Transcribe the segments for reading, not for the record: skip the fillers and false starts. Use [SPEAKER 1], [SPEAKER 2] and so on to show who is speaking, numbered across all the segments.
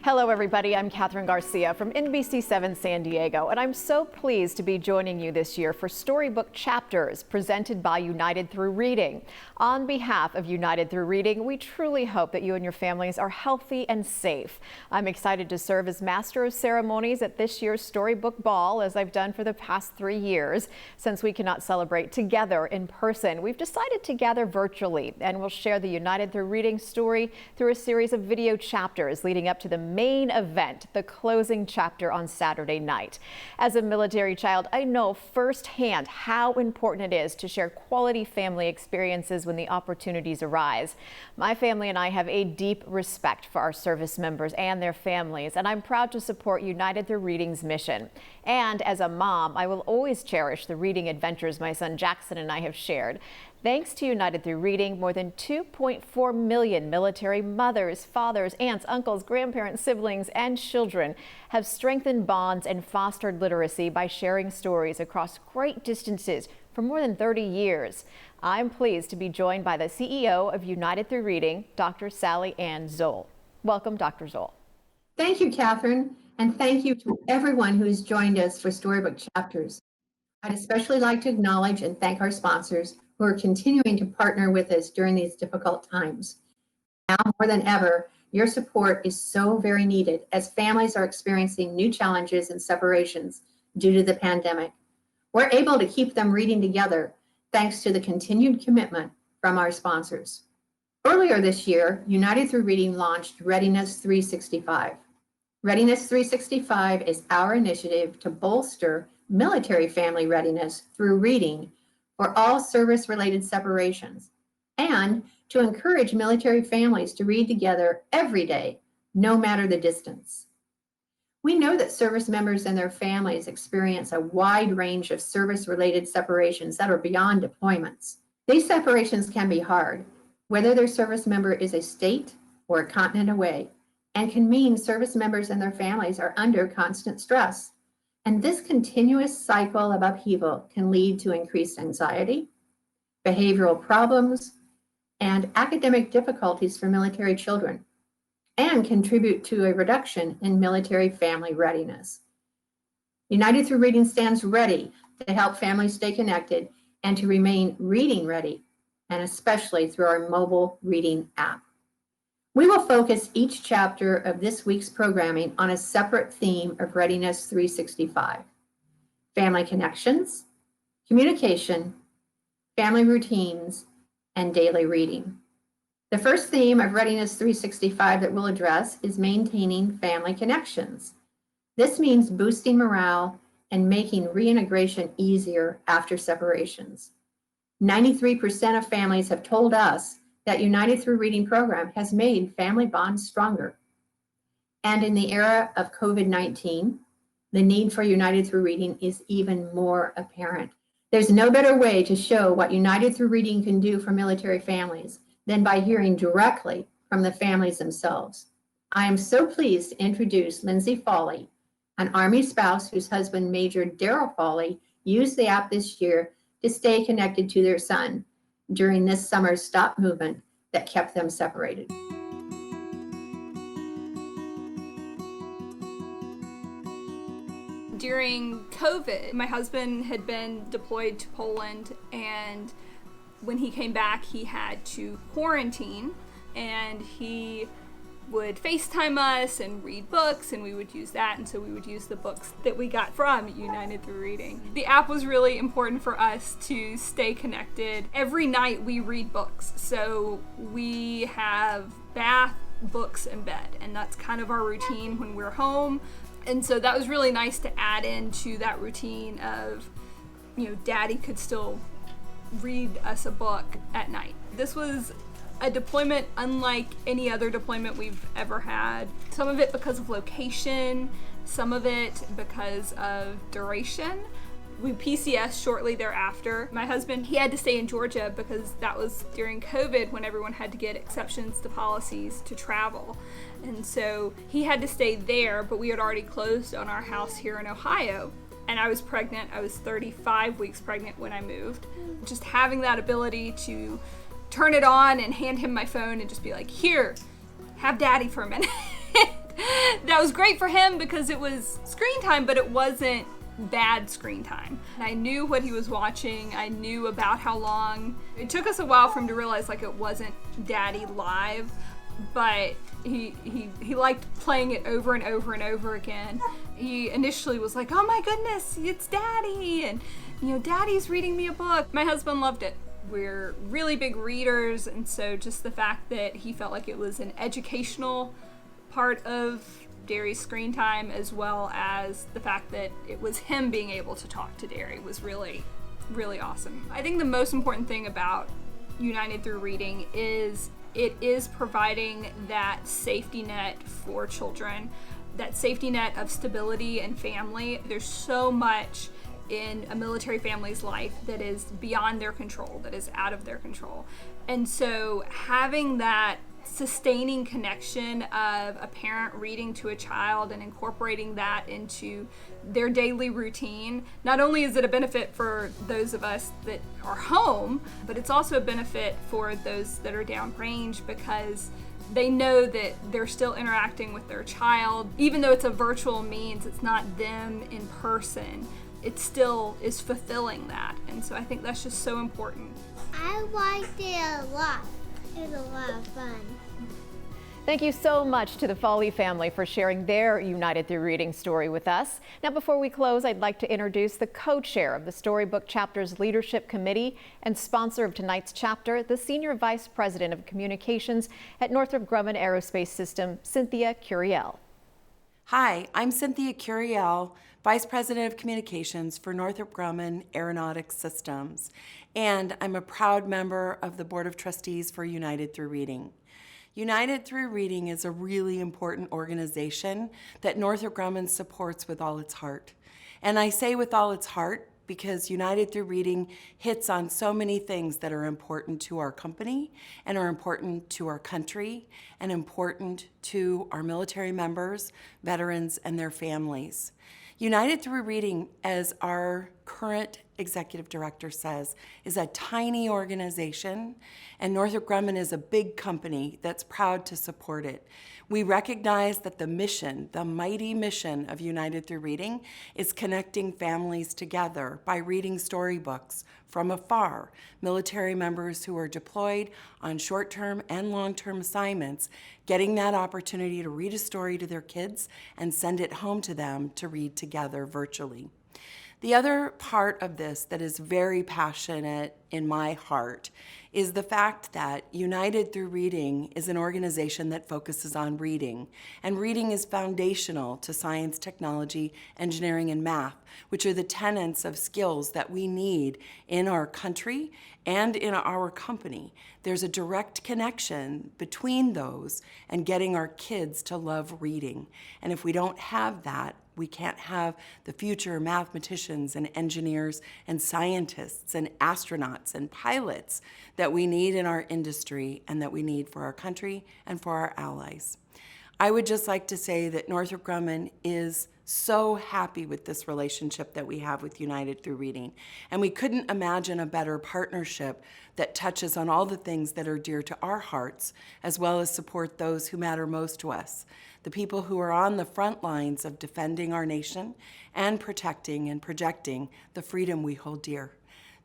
[SPEAKER 1] Hello everybody, I'm Catherine Garcia from NBC7 San Diego, and I'm so pleased to be joining you this year for Storybook Chapters, presented by United Through Reading. On behalf of United Through Reading, we truly hope that you and your families are healthy and safe. I'm excited to serve as Master of Ceremonies at this year's Storybook Ball, as I've done for the past 3 years. Since we cannot celebrate together in person, we've decided to gather virtually, and we'll share the United Through Reading story through a series of video chapters leading up to the main event, the closing chapter on Saturday night. As a military child, I know firsthand how important it is to share quality family experiences when the opportunities arise. My family and I have a deep respect for our service members and their families, and I'm proud to support United Through Reading's mission. And as a mom, I will always cherish the reading adventures my son Jackson and I have shared. Thanks to United Through Reading, more than 2.4 million military mothers, fathers, aunts, uncles, grandparents, siblings, and children have strengthened bonds and fostered literacy by sharing stories across great distances for more than 30 years. I'm pleased to be joined by the CEO of United Through Reading, Dr. Sally Ann Zoll. Welcome, Dr. Zoll.
[SPEAKER 2] Thank you, Catherine, and thank you to everyone who has joined us for Storybook Chapters. I'd especially like to acknowledge and thank our sponsors who are continuing to partner with us during these difficult times. Now more than ever, your support is so very needed as families are experiencing new challenges and separations due to the pandemic. We're able to keep them reading together thanks to the continued commitment from our sponsors. Earlier this year, United Through Reading launched READiness 365. READiness 365 is our initiative to bolster military family readiness through reading for all service-related separations, and to encourage military families to read together every day, no matter the distance. We know that service members and their families experience a wide range of service-related separations that are beyond deployments. These separations can be hard, whether their service member is a state or a continent away, and can mean service members and their families are under constant stress. And this continuous cycle of upheaval can lead to increased anxiety, behavioral problems, and academic difficulties for military children, and contribute to a reduction in military family readiness. United Through Reading stands ready to help families stay connected and to remain reading ready, and especially through our mobile reading app. We will focus each chapter of this week's programming on a separate theme of READiness 365: family connections, communication, family routines, and daily reading. The first theme of READiness 365 that we'll address is maintaining family connections. This means boosting morale and making reintegration easier after separations. 93% of families have told us that United Through Reading program has made family bonds stronger. And in the era of COVID-19, the need for United Through Reading is even more apparent. There's no better way to show what United Through Reading can do for military families than by hearing directly from the families themselves. I am so pleased to introduce Lindsay Fawley, an Army spouse whose husband, Major Daryl Fawley, used the app this year to stay connected to their son during this summer's stop movement that kept them separated.
[SPEAKER 3] During COVID, my husband had been deployed to Poland, and when he came back, he had to quarantine, and he would FaceTime us and read books, and we would use that, and so we would use the books that we got from United Through Reading. The app was really important for us to stay connected. Every night we read books, so we have bath, books, and bed, and that's kind of our routine when we're home. And so that was really nice to add into that routine of, Daddy could still read us a book at night. This was a deployment unlike any other deployment we've ever had. Some of it because of location, some of it because of duration. We PCS shortly thereafter. My husband, he had to stay in Georgia because that was during COVID when everyone had to get exceptions to policies to travel. And so he had to stay there, but we had already closed on our house here in Ohio. And I was pregnant. I was 35 weeks pregnant when I moved. Just having that ability to turn it on and hand him my phone and just be like, here, have Daddy for a minute. Now, it was great for him because it was screen time, but it wasn't bad screen time. I knew what he was watching. I knew about how long. It took us a while for him to realize like it wasn't Daddy live, but he liked playing it over and over and over again. He initially was like, oh my goodness, it's Daddy, and Daddy's reading me a book. My husband loved it. We're really big readers, and so just the fact that he felt like it was an educational part of Derry's screen time, as well as the fact that it was him being able to talk to Derry, was really, really awesome. I think the most important thing about United Through Reading is it is providing that safety net for children, that safety net of stability and family. There's so much in a military family's life that is beyond their control, that is out of their control. And so having that sustaining connection of a parent reading to a child and incorporating that into their daily routine, not only is it a benefit for those of us that are home, but it's also a benefit for those that are downrange, because they know that they're still interacting with their child. Even though it's a virtual means, it's not them in person, it still is fulfilling that. And so I think that's just so important.
[SPEAKER 4] I liked it a lot. It was a lot of fun.
[SPEAKER 1] Thank you so much to the Fawley family for sharing their United Through Reading story with us. Now, before we close, I'd like to introduce the co-chair of the Storybook Chapter's Leadership Committee and sponsor of tonight's chapter, the Senior Vice President of Communications at Northrop Grumman Aerospace System, Cynthia Curiel.
[SPEAKER 5] Hi, I'm Cynthia Curiel, Vice President of Communications for Northrop Grumman Aeronautics Systems, and I'm a proud member of the Board of Trustees for United Through Reading. United Through Reading is a really important organization that Northrop Grumman supports with all its heart. And I say with all its heart because United Through Reading hits on so many things that are important to our company and are important to our country and important to our military members, veterans, and their families. United Through Reading, as our current executive director says, is a tiny organization, and Northrop Grumman is a big company that's proud to support it. We recognize that the mission, the mighty mission of United Through Reading, is connecting families together by reading storybooks from afar. Military members who are deployed on short-term and long-term assignments, getting that opportunity to read a story to their kids and send it home to them to read together virtually. The other part of this that is very passionate in my heart is the fact that United Through Reading is an organization that focuses on reading. And reading is foundational to science, technology, engineering, and math, which are the tenets of skills that we need in our country and in our company. There's a direct connection between those and getting our kids to love reading. And if we don't have that, we can't have the future mathematicians and engineers and scientists and astronauts and pilots that we need in our industry and that we need for our country and for our allies. I would just like to say that Northrop Grumman is so happy with this relationship that we have with United Through Reading. And we couldn't imagine a better partnership that touches on all the things that are dear to our hearts, as well as support those who matter most to us, the people who are on the front lines of defending our nation and protecting and projecting the freedom we hold dear.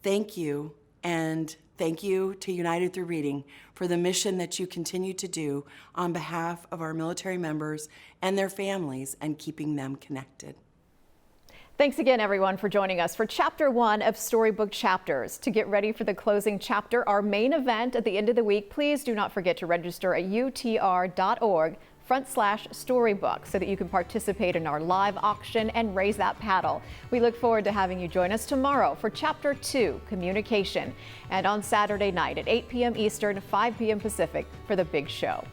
[SPEAKER 5] Thank you, and thank you to United Through Reading for the mission that you continue to do on behalf of our military members and their families and keeping them connected.
[SPEAKER 1] Thanks again, everyone, for joining us for Chapter 1 of Storybook Chapters. To get ready for the closing chapter, our main event at the end of the week, please do not forget to register at utr.org/storybook so that you can participate in our live auction and raise that paddle. We look forward to having you join us tomorrow for Chapter 2, Communication, and on Saturday night at 8 p.m. Eastern, 5 p.m. Pacific for the big show.